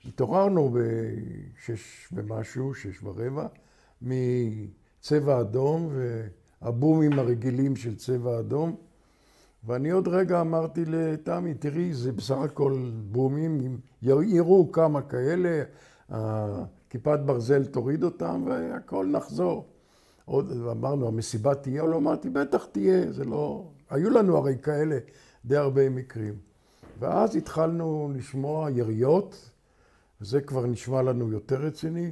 התעוררנו בשש ומשהו, 6:15, מצבע אדום והבומים הרגילים של צבע אדום. ואני עוד רגע אמרתי לתמי, תראי, זה בסך הכל בומים, יראו כמה כאלה, כיפת ברזל תוריד אותם והכל נחזור. עוד אמרנו, המסיבה תהיה, או לא אמרתי, בטח תהיה, זה לא... היו לנו הרי כאלה די הרבה מקרים. ואז התחלנו לשמוע יריות, וזה כבר נשמע לנו יותר רציני.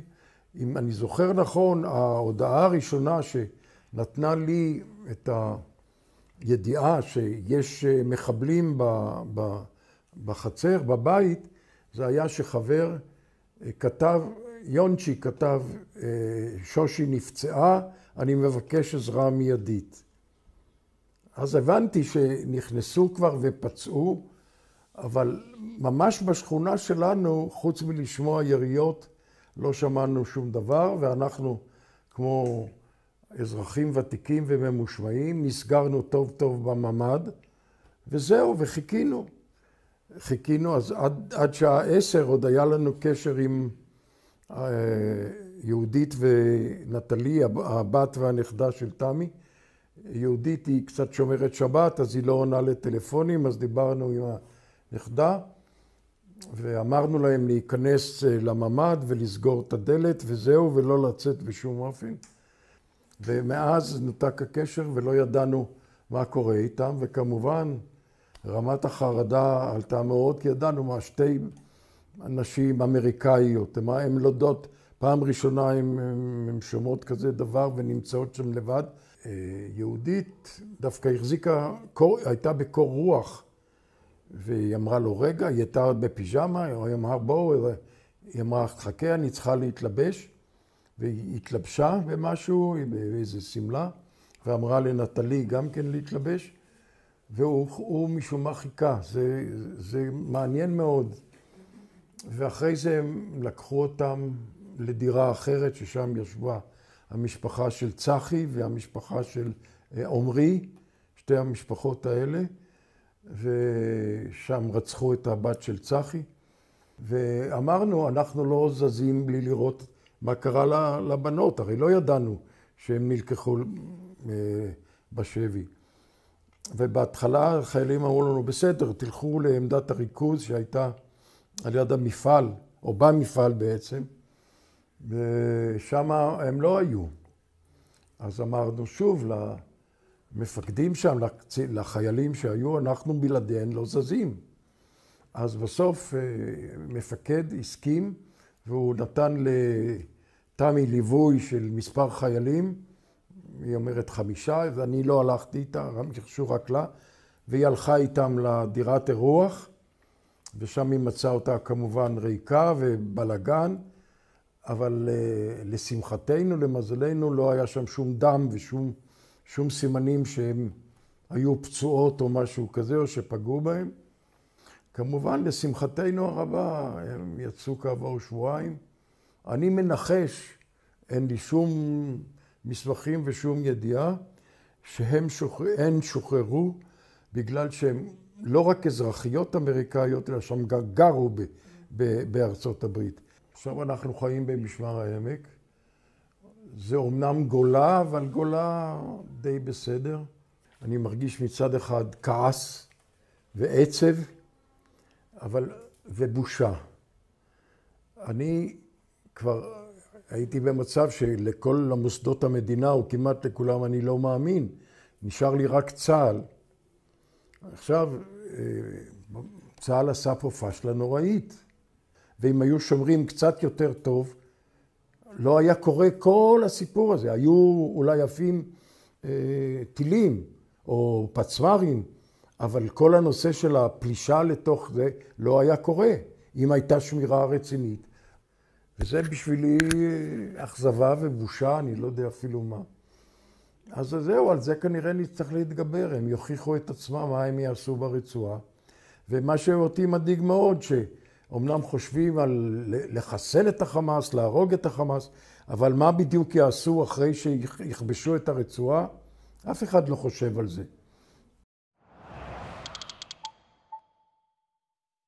אם אני זוכר נכון, ההודעה הראשונה שנתנה לי את הידיעה שיש מחבלים בחצר, בבית, זה היה שחבר כתב, יונצ'י כתב, שושי נפצעה, אני מבקש עזרה מיידית. אז הבנתי שנכנסו כבר ופצעו, אבל ממש בשכונה שלנו, חוץ מלשמוע יריות, לא שמענו שום דבר, ואנחנו כמו אזרחים ותיקים וממושמעים, נסגרנו טוב טוב בממ"ד, וזהו, וחיכינו. חיכינו, אז עד שעה 10 עוד היה לנו קשר עם יהודית ונטלי, הבת והנכדה של תמי. יהודית היא קצת שומרת שבת, אז היא לא עונה לטלפונים, אז דיברנו עם הנכדה, ואמרנו להם להיכנס לממ"ד ולסגור את הדלת, וזהו, ולא לצאת בשום אופן. ומאז נותק הקשר ולא ידענו מה קורה איתם, וכמובן רמת החרדה עלתה מאוד, כי ידענו מה, שתי נשים אמריקאיות, הן לא יודעות, פעם ראשונה הן שומעות כזה דבר ונמצאות שם לבד. יהודית דווקא החזיקה, הייתה בקור רוח, והיא אמרה לו רגע, היא הייתה בפיג'מה, היא אמרה בואו, היא אמרה חכה, אני צריכה להתלבש, והיא התלבשה במשהו, באיזה סמלה, ואמרה לנטלי גם כן להתלבש, והוא משום מה חיכה, זה מעניין מאוד. ואחרי זה הם לקחו אותם לדירה אחרת, ששם ישבה המשפחה של צחי והמשפחה של עומרי, שתי המשפחות האלה, ושם רצחו את הבת של צחי. ואמרנו, אנחנו לא זזים בלי לראות מה קרה לבנות, הרי לא ידענו שהם נלקחו בשבי. ובהתחלה החיילים אמרו לנו, בסדר, תלכו לעמדת הריכוז שהייתה על יד המפעל, או במפעל בעצם, ושם הם לא היו. אז אמרנו שוב למפקדים שם, לחיילים שהיו, אנחנו בלעדיהם לא זזים. אז בסוף מפקד הסכים, והוא נתן לתמי ליווי של מספר חיילים, היא אומרת 5, ואני לא הלכתי איתה, יחשו רק לה, והיא הלכה איתם לדירת אירוח, ושם היא מצאה אותה כמובן ריקה ובלגן, אבל לשמחתנו, למזלנו, לא היה שם שום דם ושום סימנים שהם היו פצועות או משהו כזה, או שפגעו בהם. כמובן, לשמחתנו הרבה, הם יצאו כעבור שבועיים. אני מנחש, אין לי שום מסמכים ושום ידיעה, שהם שוחררו בגלל שהם לא רק אזרחיות אמריקאיות, אלא שם גרו בארצות הברית. עכשיו אנחנו חיים במשמר העמק. זה אומנם גולה, אבל גולה די בסדר. אני מרגיש מצד אחד כעס ועצב, ובושה. אני כבר הייתי במצב שלכל המוסדות המדינה, או כמעט לכולם, אני לא מאמין. נשאר לי רק צה"ל. עכשיו, צה"ל עשה פה פשלה נוראית. ואם היו שומרים קצת יותר טוב, לא היה קורה כל הסיפור הזה. היו אולי יפים טילים או פצמרים, אבל כל הנושא של הפלישה לתוך זה לא היה קורה, אם הייתה שמירה רצינית. וזה בשבילי אכזבה ובושה, אני לא יודע אפילו מה. אז זהו, על זה כנראה נצטרך להתגבר, הם יוכיחו את עצמם מה הם יעשו ברצועה. ומה שאותי מדאיג מאוד, שאומנם חושבים על לחסל את החמאס, להרוג את החמאס, אבל מה בדיוק יעשו אחרי שיכבשו את הרצועה? אף אחד לא חושב על זה.